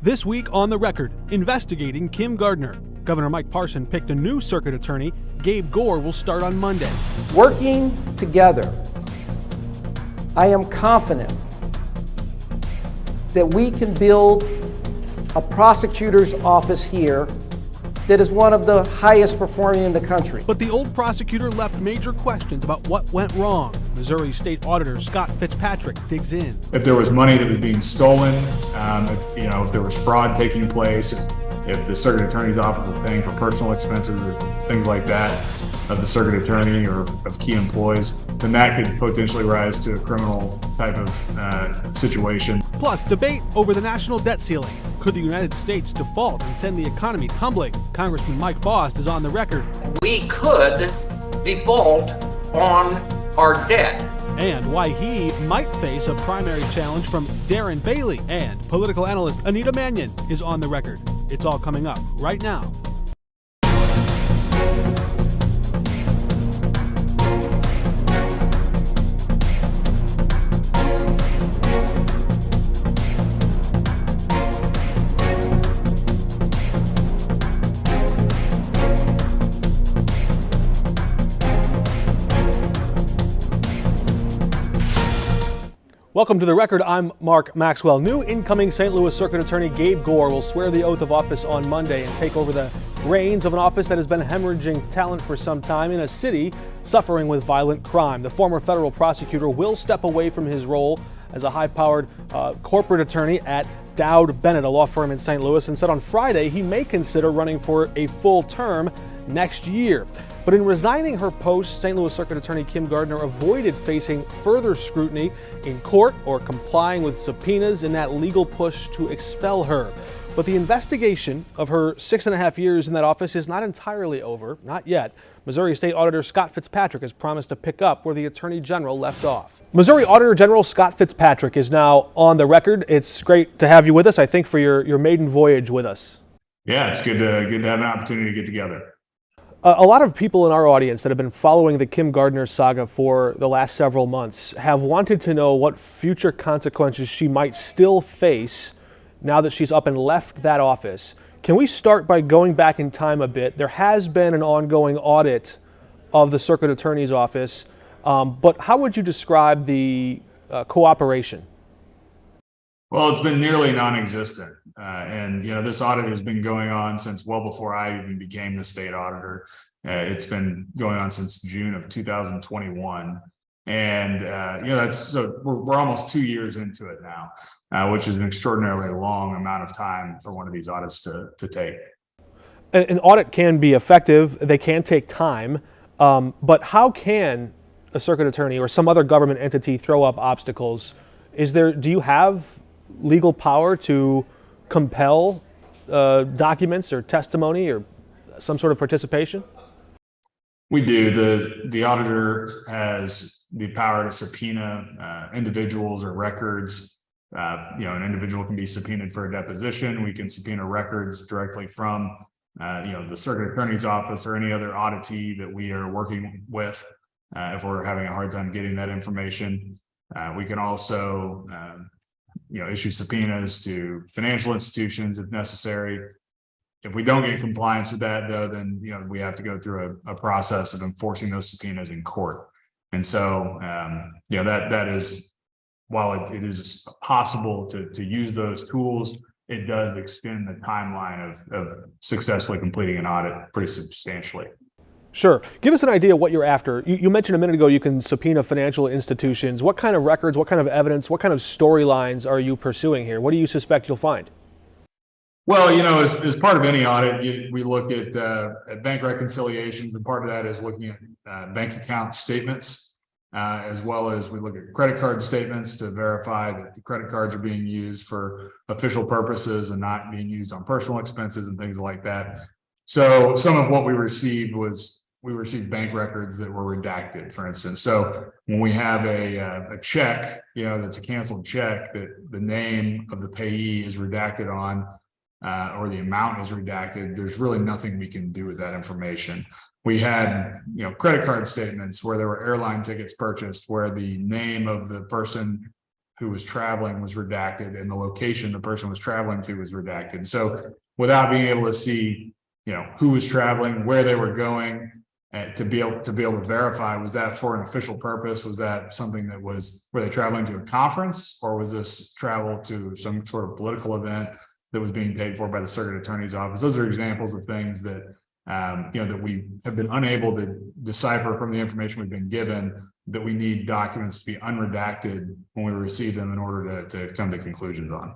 This week on The Record, investigating Kim Gardner. Governor Mike Parson picked a new circuit attorney. Gabe Gore will start on Monday. Working together, I am confident that we can build a prosecutor's office here that is one of the highest performing in the country. But the old prosecutor left major questions about what went wrong. Missouri State Auditor Scott Fitzpatrick digs in. If there was money that was being stolen, if there was fraud taking place, if the circuit attorney's office was paying for personal expenses or things like that of the circuit attorney or of key employees, then that could potentially rise to a criminal type of situation. Plus, debate over the national debt ceiling. Could the United States default and send the economy tumbling? Congressman Mike Bost is on the record. We could default on our debt. And why he might face a primary challenge from Darren Bailey. And political analyst Anita Manion is on the record. It's all coming up right now. Welcome to The Record. I'm Mark Maxwell. New incoming St. Louis Circuit Attorney Gabe Gore will swear the oath of office on Monday and take over the reins of an office that has been hemorrhaging talent for some time in a city suffering with violent crime. The former federal prosecutor will step away from his role as a high-powered corporate attorney at Dowd Bennett, a law firm in St. Louis, and said on Friday he may consider running for a full term next year. But in resigning her post, St. Louis Circuit Attorney Kim Gardner avoided facing further scrutiny in court or complying with subpoenas in that legal push to expel her. But the investigation of her 6.5 years in that office is not entirely over, not yet. Missouri State Auditor Scott Fitzpatrick has promised to pick up where the Attorney General left off. Missouri Auditor General Scott Fitzpatrick is now on the record. It's great to have you with us, I think, for your maiden voyage with us. Yeah, it's good to have an opportunity to get together. A lot of people in our audience that have been following the Kim Gardner saga for the last several months have wanted to know what future consequences she might still face now that she's up and left that office. Can we start by going back in time a bit? There has been an ongoing audit of the Circuit Attorney's office, but how would you describe the cooperation? Well, it's been nearly non-existent. And this audit has been going on since well before I even became the state auditor. It's been going on since June of 2021. And, we're almost 2 years into it now, which is an extraordinarily long amount of time for one of these audits to take. An audit can be effective. They can take time. But how can a circuit attorney or some other government entity throw up obstacles? Do you have legal power to compel documents or testimony or some sort of participation? We do. The auditor has the power to subpoena individuals or records. An individual can be subpoenaed for a deposition. We can subpoena records directly from the circuit attorney's office or any other auditee that we are working with if we're having a hard time getting that information. We can also issue subpoenas to financial institutions if necessary. If we don't get compliance with that, though, then we have to go through a process of enforcing those subpoenas in court. And so, that is, while it is possible to use those tools, it does extend the timeline of successfully completing an audit pretty substantially. Sure. Give us an idea of what you're after. You mentioned a minute ago you can subpoena financial institutions. What kind of records, what kind of evidence, what kind of storylines are you pursuing here? What do you suspect you'll find? Well, as part of any audit, we look at bank reconciliations, and part of that is looking at bank account statements, as well as we look at credit card statements to verify that the credit cards are being used for official purposes and not being used on personal expenses and things like that. So some of what we received bank records that were redacted, for instance. So when we have a check, that's a canceled check that the name of the payee is redacted on, or the amount is redacted, there's really nothing we can do with that information. We had, credit card statements where there were airline tickets purchased, where the name of the person who was traveling was redacted, and the location the person was traveling to was redacted. So without being able to see, who was traveling, where they were going, to be able to verify, was that for an official purpose? Was that something that were they traveling to a conference, or was this travel to some sort of political event that was being paid for by the circuit attorney's office? Those are examples of things that that we have been unable to decipher from the information we've been given, that we need documents to be unredacted when we receive them in order to come to conclusions on.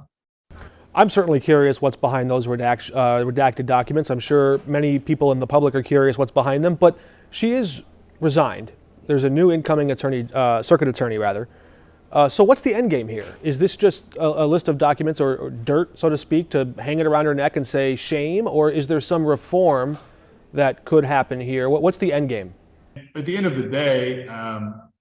I'm certainly curious what's behind those redacted documents. I'm sure many people in the public are curious what's behind them, but she is resigned. There's a new incoming circuit attorney rather. So what's the end game here? Is this just a list of documents or dirt, so to speak, to hang it around her neck and say shame, or is there some reform that could happen here? What's the end game? At the end of the day,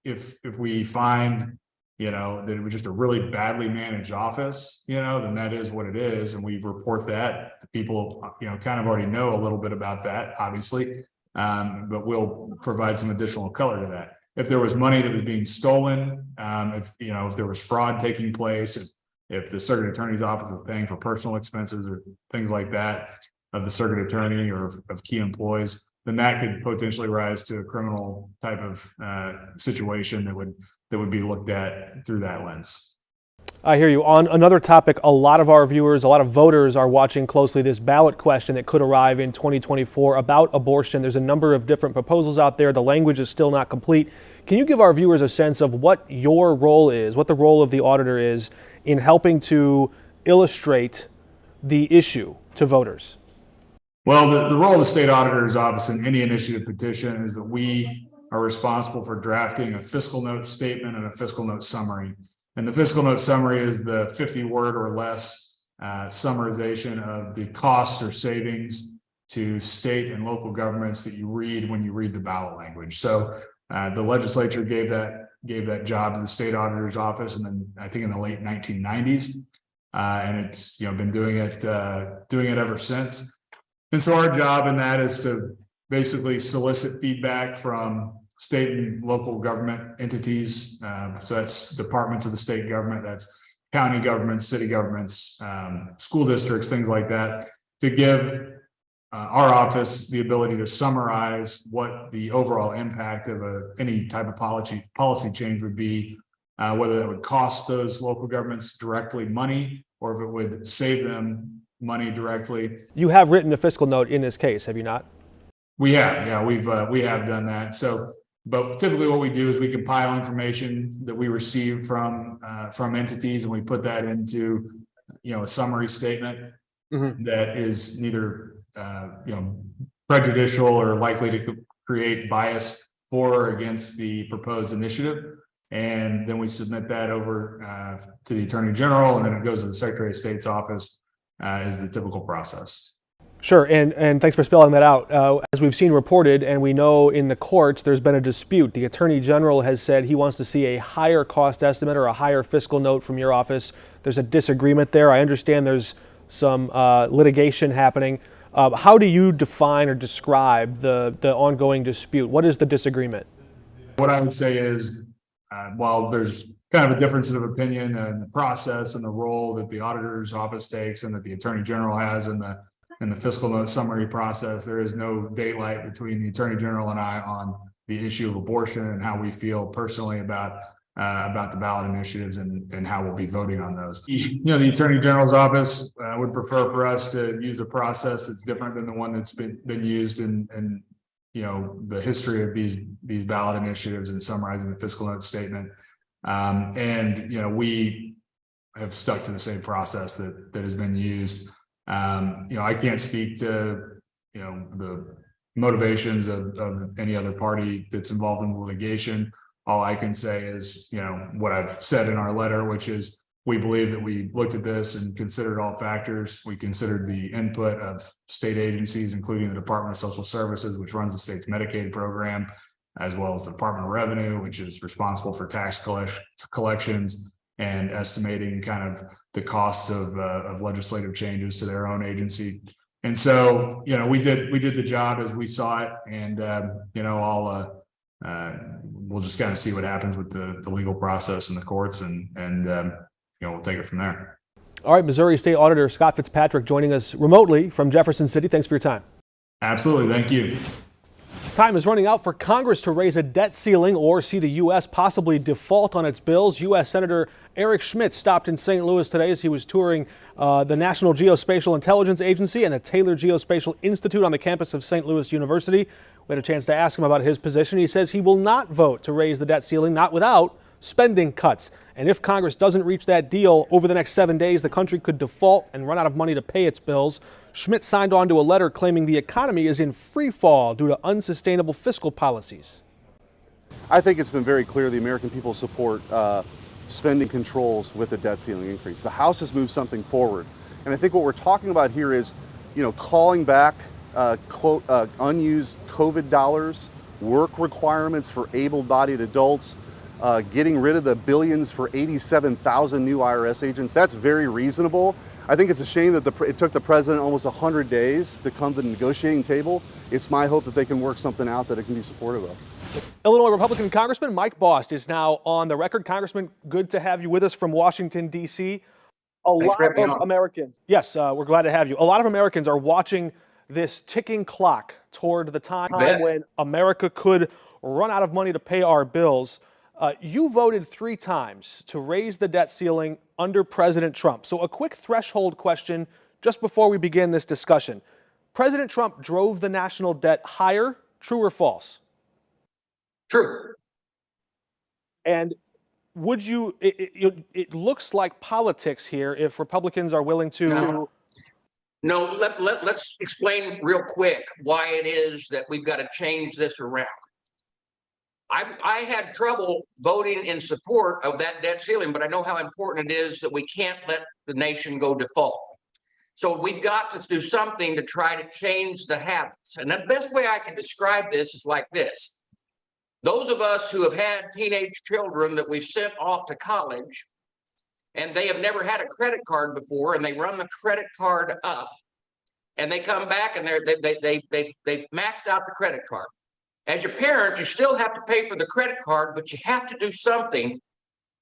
if we find that it was just a really badly managed office, then that is what it is. And we report that. The people, kind of already know a little bit about that, obviously, but we'll provide some additional color to that. If there was money that was being stolen, if there was fraud taking place, if the circuit attorney's office was paying for personal expenses or things like that of the circuit attorney or of key employees, then that could potentially rise to a criminal type of situation that would be looked at through that lens. I hear you. On another topic, a lot of our viewers, a lot of voters are watching closely this ballot question that could arrive in 2024 about abortion. There's a number of different proposals out there. The language is still not complete. Can you give our viewers a sense of what your role is, what the role of the auditor is in helping to illustrate the issue to voters? Well, the role of the state auditor's office in any initiative petition is that we are responsible for drafting a fiscal note statement and a fiscal note summary. And the fiscal note summary is the 50-word or less summarization of the costs or savings to state and local governments that you read when you read the ballot language. So the legislature gave that job to the state auditor's office, and then I think in the late 1990s, and it's been doing it ever since. And so our job in that is to basically solicit feedback from state and local government entities. So that's departments of the state government, that's county governments, city governments, school districts, things like that, to give our office the ability to summarize what the overall impact of any type of policy change would be, whether that would cost those local governments directly money or if it would save them money directly. You have written a fiscal note in this case, have you not? We have, yeah, we have done that. So, but typically what we do is we compile information that we receive from entities, and we put that into a summary statement that is neither prejudicial or likely to create bias for or against the proposed initiative. And then we submit that over to the Attorney General, and then it goes to the Secretary of State's office. Is the typical process. Sure, and thanks for spelling that out. As we've seen reported, and we know in the courts, there's been a dispute. The Attorney General has said he wants to see a higher cost estimate or a higher fiscal note from your office. There's a disagreement there. I understand there's some litigation happening. How do you define or describe the ongoing dispute? What is the disagreement? What I would say is, while there's kind of a difference of opinion and the process and the role that the auditor's office takes and that the Attorney General has in the fiscal note summary process, there is no daylight between the Attorney General and I on the issue of abortion and how we feel personally about the ballot initiatives and how we'll be voting on those. The Attorney General's office would prefer for us to use a process that's different than the one that's been used in the history of these ballot initiatives and summarizing the fiscal note statement. We have stuck to the same process that has been used. I can't speak to, the motivations of any other party that's involved in litigation. All I can say is, what I've said in our letter, which is we believe that we looked at this and considered all factors. We considered the input of state agencies, including the Department of Social Services, which runs the state's Medicaid program, as well as the Department of Revenue, which is responsible for tax collections and estimating kind of the costs of legislative changes to their own agency. And so, we did the job as we saw it, and we'll just kind of see what happens with the legal process in the courts, and we'll take it from there. All right, Missouri State Auditor Scott Fitzpatrick joining us remotely from Jefferson City. Thanks for your time. Absolutely. Thank you. Time is running out for Congress to raise a debt ceiling or see the U.S. possibly default on its bills. U.S. Senator Eric Schmidt stopped in St. Louis today as he was touring the National Geospatial Intelligence Agency and the Taylor Geospatial Institute on the campus of St. Louis University. We had a chance to ask him about his position. He says he will not vote to raise the debt ceiling, not without spending cuts. And if Congress doesn't reach that deal over the next 7 days, the country could default and run out of money to pay its bills. Schmidt signed on to a letter claiming the economy is in free fall due to unsustainable fiscal policies. I think it's been very clear the American people support spending controls with the debt ceiling increase. The House has moved something forward. And I think what we're talking about here is, calling back unused COVID dollars, work requirements for able-bodied adults, getting rid of the billions for 87,000 new IRS agents. That's very reasonable. I think it's a shame that it took the president almost 100 days to come to the negotiating table. It's my hope that they can work something out that it can be supportive of. Illinois Republican Congressman Mike Bost is now on the record. Congressman, good to have you with us from Washington, D.C. A lot of Americans. Yes, we're glad to have you. A lot of Americans are watching this ticking clock toward the time when America could run out of money to pay our bills. You voted 3 times to raise the debt ceiling under President Trump. So a quick threshold question just before we begin this discussion. President Trump drove the national debt higher, true or false? True. And would you, it looks like politics here if Republicans are willing to... No, let's explain real quick why it is that we've got to change this around. I had trouble voting in support of that debt ceiling, but I know how important it is that we can't let the nation go default. So we've got to do something to try to change the habits. And the best way I can describe this is like this. Those of us who have had teenage children that we've sent off to college, and they have never had a credit card before, and they run the credit card up, and they come back and they've maxed out the credit card. As your parent, you still have to pay for the credit card, but you have to do something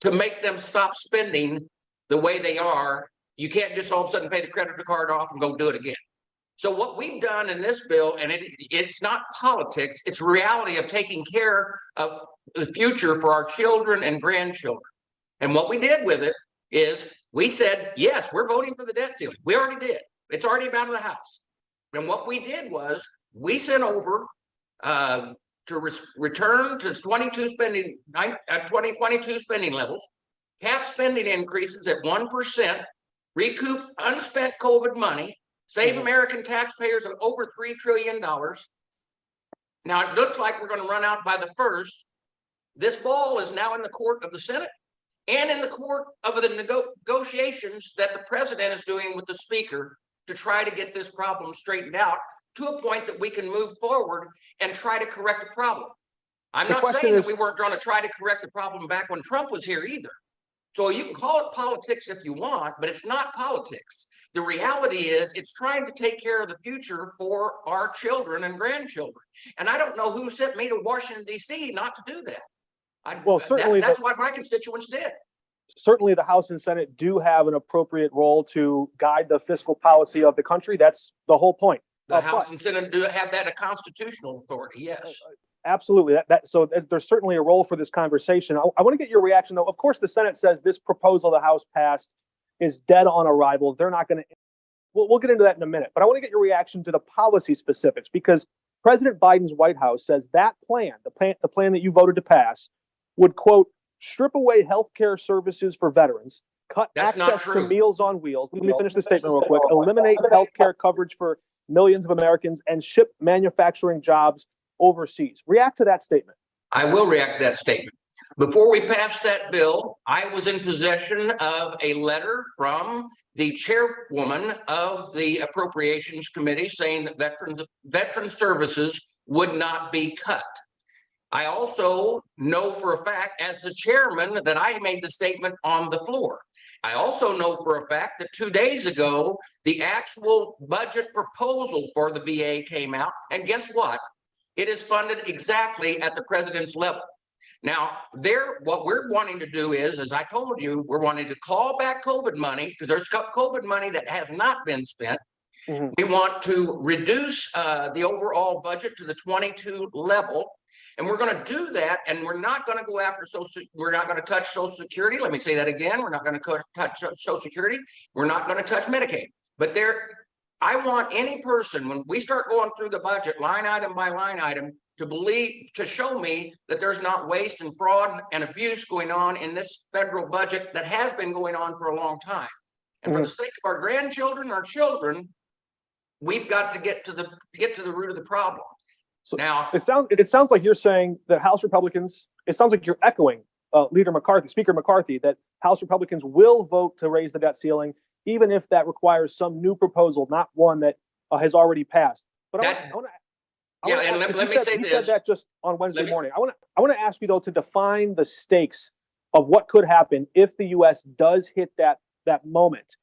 to make them stop spending the way they are. You can't just all of a sudden pay the credit card off and go do it again. So what we've done in this bill, and it's not politics, it's reality of taking care of the future for our children and grandchildren. And what we did with it is we said, yes, we're voting for the debt ceiling. We already did. It's already out of the House. And what we did was we sent over to return to 2022 spending levels, cap spending increases at 1%, recoup unspent COVID money, save American taxpayers of over $3 trillion. Now, it looks like we're going to run out by the 1st. This ball is now in the court of the Senate and in the court of the negotiations that the president is doing with the speaker to try to get this problem straightened out to a point that we can move forward and try to correct the problem. I'm not saying that we weren't going to try to correct the problem back when Trump was here either. So you can call it politics if you want, but it's not politics. The reality is it's trying to take care of the future for our children and grandchildren. And I don't know who sent me to Washington, D.C. not to do that. Well, certainly that's what my constituents did. Certainly the House and Senate do have an appropriate role to guide the fiscal policy of the country. That's the whole point. The House and Senate do have that a constitutional authority, yes. Absolutely. So there's certainly a role for this conversation. I want to get your reaction, though. Of course, the Senate says this proposal the House passed is dead on arrival. They're not going to. We'll get into that in a minute. But I want to get your reaction to the policy specifics, because President Biden's White House says that plan, the plan that you voted to pass, would, quote, strip away health care services for veterans, cut access to Meals on Wheels. Let me finish this statement real quick. Eliminate health care coverage for millions of Americans and ship manufacturing jobs overseas. React to that statement. I will react to that statement. Before we passed that bill, I was in possession of a letter from the chairwoman of the Appropriations Committee saying that veteran services would not be cut. I also know for a fact, as the chairman, that I made the statement on the floor. I also know for a fact that 2 days ago, the actual budget proposal for the VA came out. And guess what? It is funded exactly at the president's level. Now, what we're wanting to do is, as I told you, we're wanting to call back COVID money because there's COVID money that has not been spent. Mm-hmm. We want to reduce the overall budget to the 22 level. And we're going to do that, and we're not going to go after we're not going to touch Social Security. Let me say that again. We're not going to touch Social Security. We're not going to touch Medicaid. But I want any person, when we start going through the budget line item by line item, to show me that there's not waste and fraud and abuse going on in this federal budget that has been going on for a long time. And for the sake of our grandchildren, our children, we've got to get to the root of the problem. So now, it sounds like you're saying that House Republicans, it sounds like you're echoing Speaker McCarthy, that House Republicans will vote to raise the debt ceiling, even if that requires some new proposal, not one that has already passed. But let me say this. You said that just on Wednesday morning. I want to ask you, though, to define the stakes of what could happen if the U.S. does hit that moment.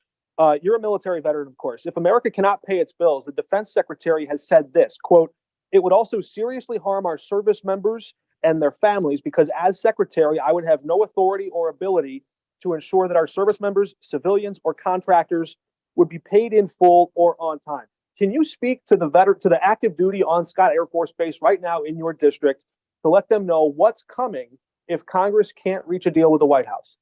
You're a military veteran, of course. If America cannot pay its bills, the defense secretary has said this, quote, "It would also seriously harm our service members and their families because as secretary, I would have no authority or ability to ensure that our service members, civilians, or contractors would be paid in full or on time." Can you speak to the active duty on Scott Air Force Base right now in your district to let them know what's coming if Congress can't reach a deal with the White House?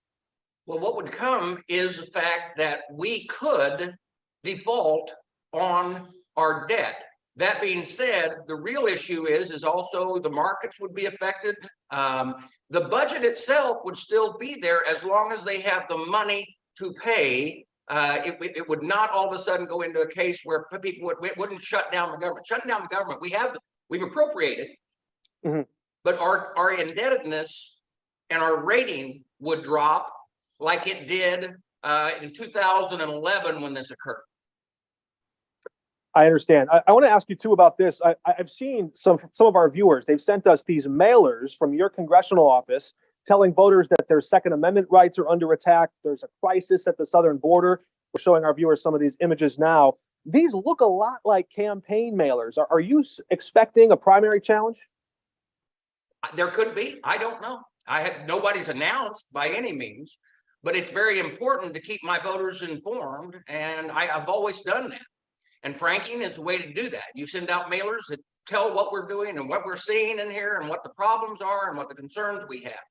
Well, what would come is the fact that we could default on our debt. That being said, the real issue is also the markets would be affected. The budget itself would still be there as long as they have the money to pay. It would not all of a sudden go into a case where people wouldn't shut down the government. Shutting down the government, we've appropriated, but our indebtedness and our rating would drop like it did in 2011 when this occurred. I understand. I want to ask you too about this. I've seen some of our viewers, they've sent us these mailers from your congressional office telling voters that their Second Amendment rights are under attack. There's a crisis at the southern border. We're showing our viewers some of these images now. These look a lot like campaign mailers. Are you expecting a primary challenge? There could be. I don't know. Nobody's announced by any means, but it's very important to keep my voters informed, and I've always done that. And franking is the way to do that. You send out mailers that tell what we're doing and what we're seeing in here and what the problems are and what the concerns we have.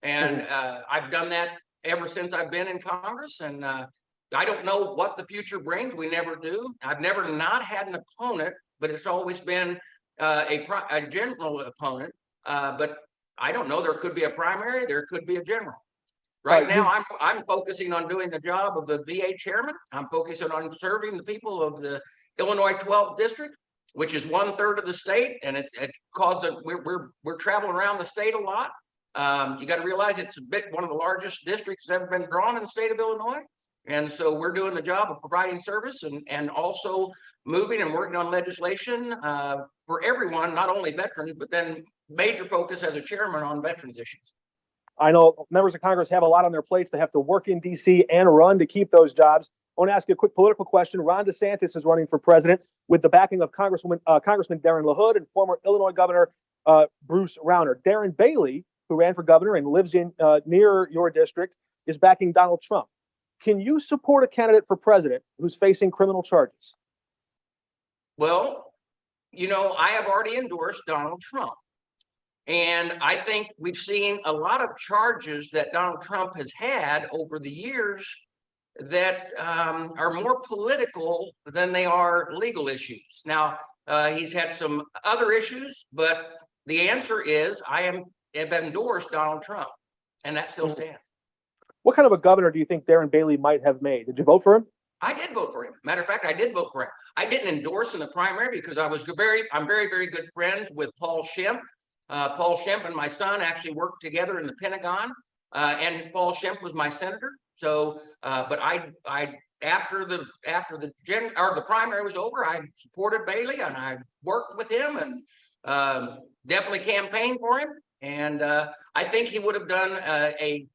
And I've done that ever since I've been in Congress. And I don't know what the future brings. We never do. I've never not had an opponent, but it's always been a general opponent. But I don't know. There could be a primary. There could be a general. Right now, I'm focusing on doing the job of the VA chairman. I'm focusing on serving the people of the Illinois 12th district, which is 1/3 of the state, and it causes we're traveling around the state a lot. You got to realize it's one of the largest districts that's ever been drawn in the state of Illinois, and so we're doing the job of providing service and also moving and working on legislation for everyone, not only veterans, but then major focus as a chairman on veterans issues. I know members of Congress have a lot on their plates. They have to work in D.C. and run to keep those jobs. I want to ask you a quick political question. Ron DeSantis is running for president with the backing of Congressman Darren LaHood and former Illinois Governor Bruce Rauner. Darren Bailey, who ran for governor and lives in near your district, is backing Donald Trump. Can you support a candidate for president who's facing criminal charges? Well, I have already endorsed Donald Trump. And I think we've seen a lot of charges that Donald Trump has had over the years that are more political than they are legal issues. Now, he's had some other issues, but the answer is I have endorsed Donald Trump, and that still stands. What kind of a governor do you think Darren Bailey might have made? Did you vote for him? I did vote for him. Matter of fact, I did vote for him. I didn't endorse in the primary because I'm very, very good friends with Paul Schmidt. Paul Schmidt and my son actually worked together in the Pentagon, and Paul Schmidt was my senator. So, but after the primary was over, I supported Bailey and I worked with him and definitely campaigned for him. And I think he would have done a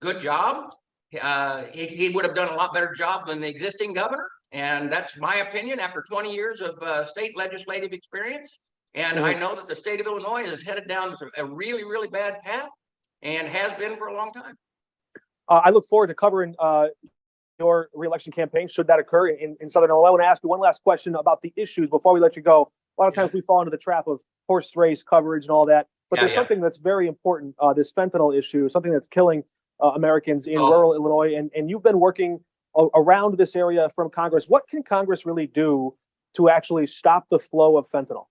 good job. He would have done a lot better job than the existing governor, and that's my opinion after 20 years of state legislative experience. And I know that the state of Illinois is headed down a really, really bad path and has been for a long time. I look forward to covering your reelection campaign, should that occur in Southern Illinois. I want to ask you one last question about the issues before we let you go. A lot of times we fall into the trap of horse race coverage and all that, but there's something that's very important, this fentanyl issue, something that's killing Americans in rural Illinois, and you've been working around this area from Congress. What can Congress really do to actually stop the flow of fentanyl?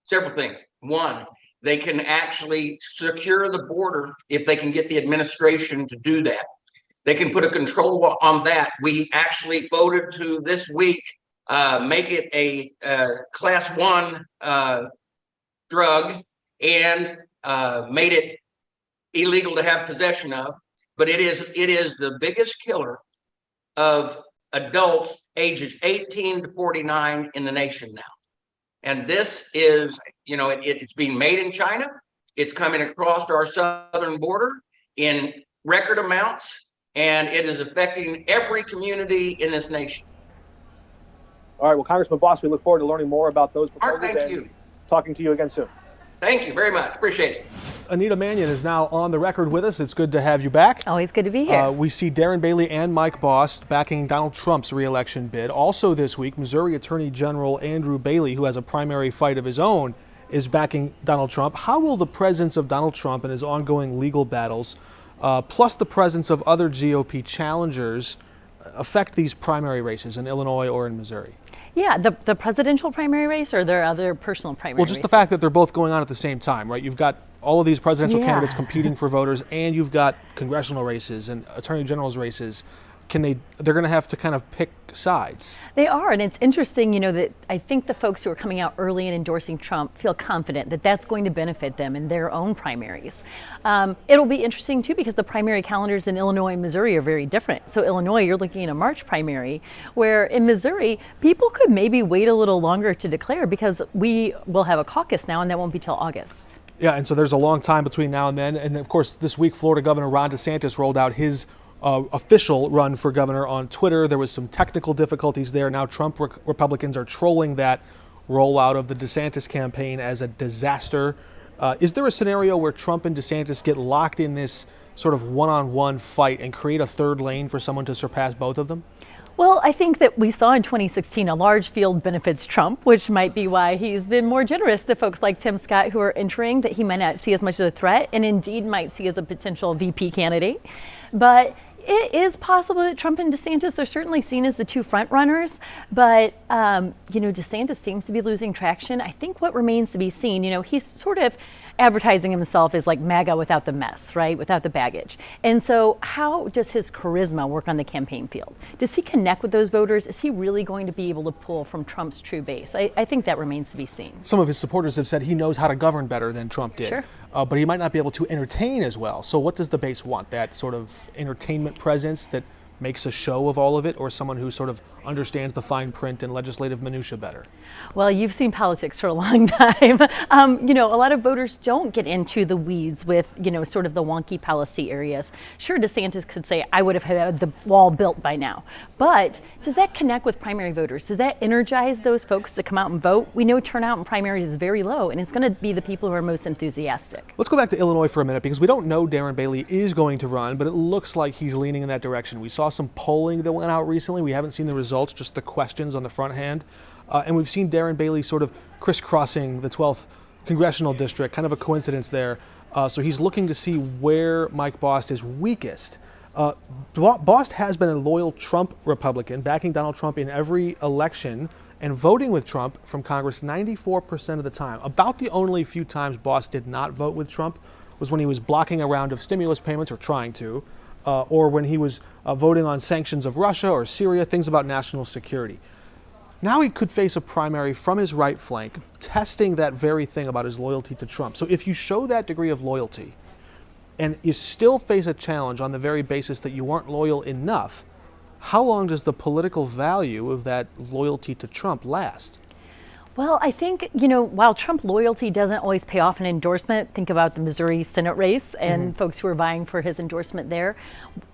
Several things. One, they can actually secure the border if they can get the administration to do that. They can put a control on that. We actually voted to this week make it a class 1 drug and made it illegal to have possession of. But it is the biggest killer of adults ages 18 to 49 in the nation now. And this is, it's being made in China. It's coming across our southern border in record amounts, and it is affecting every community in this nation. All right. Well, Congressman Bost, we look forward to learning more about those proposals. Mark, thank you. Talking to you again soon. Thank you very much. Appreciate it. Anita Manion is now on the record with us. It's good to have you back. Always good to be here. We see Darren Bailey and Mike Bost backing Donald Trump's reelection bid. Also this week, Missouri Attorney General Andrew Bailey, who has a primary fight of his own, is backing Donald Trump. How will the presence of Donald Trump and his ongoing legal battles, plus the presence of other GOP challengers, affect these primary races in Illinois or in Missouri? Yeah, the presidential primary race, or there are other personal primary races? Well, just the fact that they're both going on at the same time, right? You've got all of these presidential candidates competing for voters, and you've got congressional races and attorney general's races. They're going to have to kind of pick sides. They are, and it's interesting, that I think the folks who are coming out early and endorsing Trump feel confident that that's going to benefit them in their own primaries. It'll be interesting too, because the primary calendars in Illinois and Missouri are very different. So Illinois, you're looking at a March primary, where in Missouri, people could maybe wait a little longer to declare, because we will have a caucus now, and that won't be till August. Yeah, and so there's a long time between now and then. And of course, this week, Florida Governor Ron DeSantis rolled out his official run for governor on Twitter. There was some technical difficulties there. Now Trump Republicans are trolling that rollout of the DeSantis campaign as a disaster. Is there a scenario where Trump and DeSantis get locked in this sort of one-on-one fight and create a third lane for someone to surpass both of them? Well, I think that we saw in 2016 a large field benefits Trump, which might be why he's been more generous to folks like Tim Scott, who are entering, that he might not see as much as a threat, and indeed might see as a potential VP candidate. But it is possible that Trump and DeSantis are certainly seen as the two front runners, but DeSantis seems to be losing traction. I think what remains to be seen, he's sort of advertising himself as like MAGA without the mess, right? Without the baggage. And so how does his charisma work on the campaign field? Does he connect with those voters? Is he really going to be able to pull from Trump's true base? I think that remains to be seen. Some of his supporters have said he knows how to govern better than Trump did. Sure. But he might not be able to entertain as well. So what does the base want? That sort of entertainment presence that makes a show of all of it, or someone who sort of understands the fine print and legislative minutia better? Well, you've seen politics for a long time. A lot of voters don't get into the weeds with, sort of the wonky policy areas. Sure, DeSantis could say, I would have had the wall built by now. But does that connect with primary voters? Does that energize those folks to come out and vote? We know turnout in primaries is very low, and it's going to be the people who are most enthusiastic. Let's go back to Illinois for a minute, because we don't know Darren Bailey is going to run, but it looks like he's leaning in that direction. We saw some polling that went out recently. We haven't seen the results, just the questions on the front hand. And we've seen Darren Bailey sort of crisscrossing the 12th congressional district, kind of a coincidence there. So he's looking to see where Mike Bost is weakest. Bost has been a loyal Trump Republican, backing Donald Trump in every election and voting with Trump from Congress 94% of the time. About the only few times Bost did not vote with Trump was when he was blocking a round of stimulus payments, or trying to, or when he was voting on sanctions of Russia or Syria, things about national security. Now he could face a primary from his right flank, testing that very thing about his loyalty to Trump. So if you show that degree of loyalty and you still face a challenge on the very basis that you weren't loyal enough, how long does the political value of that loyalty to Trump last? Well, I think, while Trump loyalty doesn't always pay off an endorsement, think about the Missouri Senate race and folks who are vying for his endorsement there.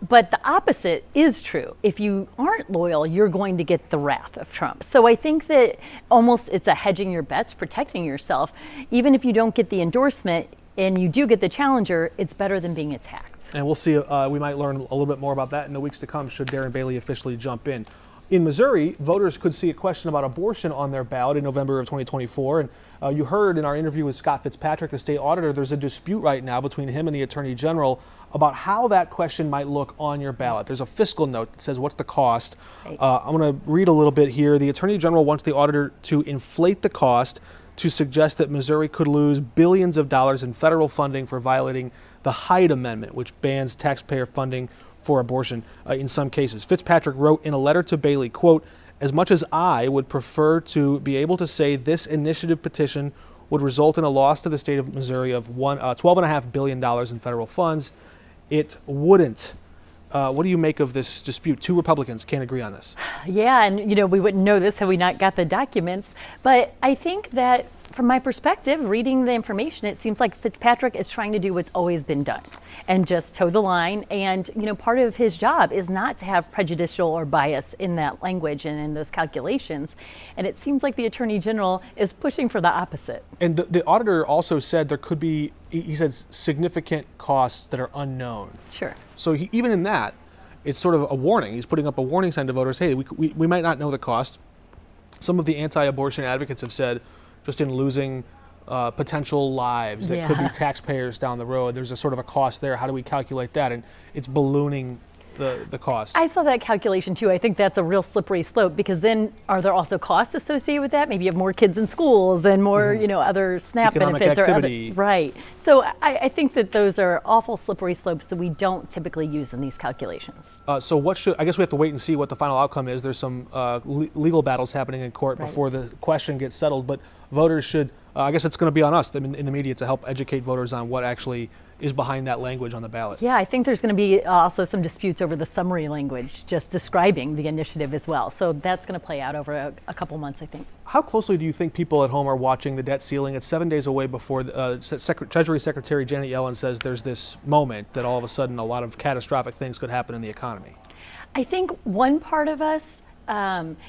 But the opposite is true. If you aren't loyal, you're going to get the wrath of Trump. So I think that almost it's a hedging your bets, protecting yourself. Even if you don't get the endorsement and you do get the challenger, it's better than being attacked. And we'll see, we might learn a little bit more about that in the weeks to come should Darren Bailey officially jump in. In Missouri, voters could see a question about abortion on their ballot in November of 2024. And you heard in our interview with Scott Fitzpatrick, the state auditor, there's a dispute right now between him and the attorney general about how that question might look on your ballot. There's a fiscal note that says, what's the cost? Right. I'm going to read a little bit here. The attorney general wants the auditor to inflate the cost to suggest that Missouri could lose billions of dollars in federal funding for violating the Hyde Amendment, which bans taxpayer funding for abortion in some cases. Fitzpatrick wrote in a letter to Bailey, quote, "As much as I would prefer to be able to say this initiative petition would result in a loss to the state of Missouri of $12.5 billion in federal funds, it wouldn't." What do you make of this dispute? Two Republicans can't agree on this. Yeah, and we wouldn't know this had we not got the documents. But I think that from my perspective, reading the information, it seems like Fitzpatrick is trying to do what's always been done and just toe the line. And, part of his job is not to have prejudicial or bias in that language and in those calculations. And it seems like the attorney general is pushing for the opposite. And the auditor also said there could be, he says, significant costs that are unknown. Sure. So even in that, it's sort of a warning. He's putting up a warning sign to voters, hey, we might not know the cost. Some of the anti-abortion advocates have said, just in losing potential lives that could be taxpayers down the road, there's a sort of a cost there. How do we calculate that? And it's ballooning the cost. I saw that calculation too. I think that's a real slippery slope, because then are there also costs associated with that? Maybe you have more kids in schools and more, other SNAP Economic benefits activity. or other, right. So I think that those are awful slippery slopes that we don't typically use in these calculations. So I guess we have to wait and see what the final outcome is. There's some legal battles happening in court before the question gets settled, but voters should, I guess it's going to be on us in the media to help educate voters on what actually is behind that language on the ballot. Yeah, I think there's going to be also some disputes over the summary language, just describing the initiative as well. So that's going to play out over a couple months, I think. How closely do you think people at home are watching the debt ceiling? It's 7 days away before Treasury Secretary Janet Yellen says there's this moment that all of a sudden a lot of catastrophic things could happen in the economy. I think one part of us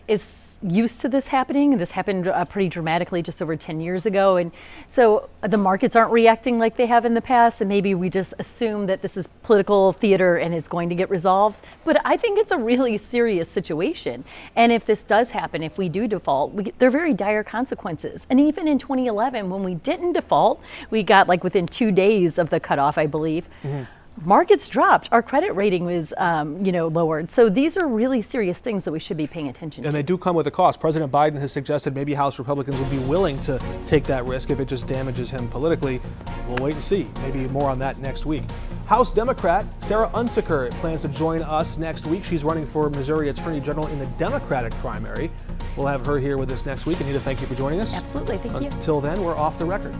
is used to this happening. This happened pretty dramatically just over 10 years ago. And so the markets aren't reacting like they have in the past. And maybe we just assume that this is political theater and is going to get resolved. But I think it's a really serious situation. And if this does happen, if we do default, there are very dire consequences. And even in 2011, when we didn't default, we got within 2 days of the cutoff, I believe. Markets dropped. Our credit rating was, lowered. So these are really serious things that we should be paying attention to. And they do come with a cost. President Biden has suggested maybe House Republicans would be willing to take that risk if it just damages him politically. We'll wait and see. Maybe more on that next week. House Democrat Sarah Unsicker plans to join us next week. She's running for Missouri Attorney General in the Democratic primary. We'll have her here with us next week. Anita, thank you for joining us. Absolutely. Thank you. Until then, we're off the record.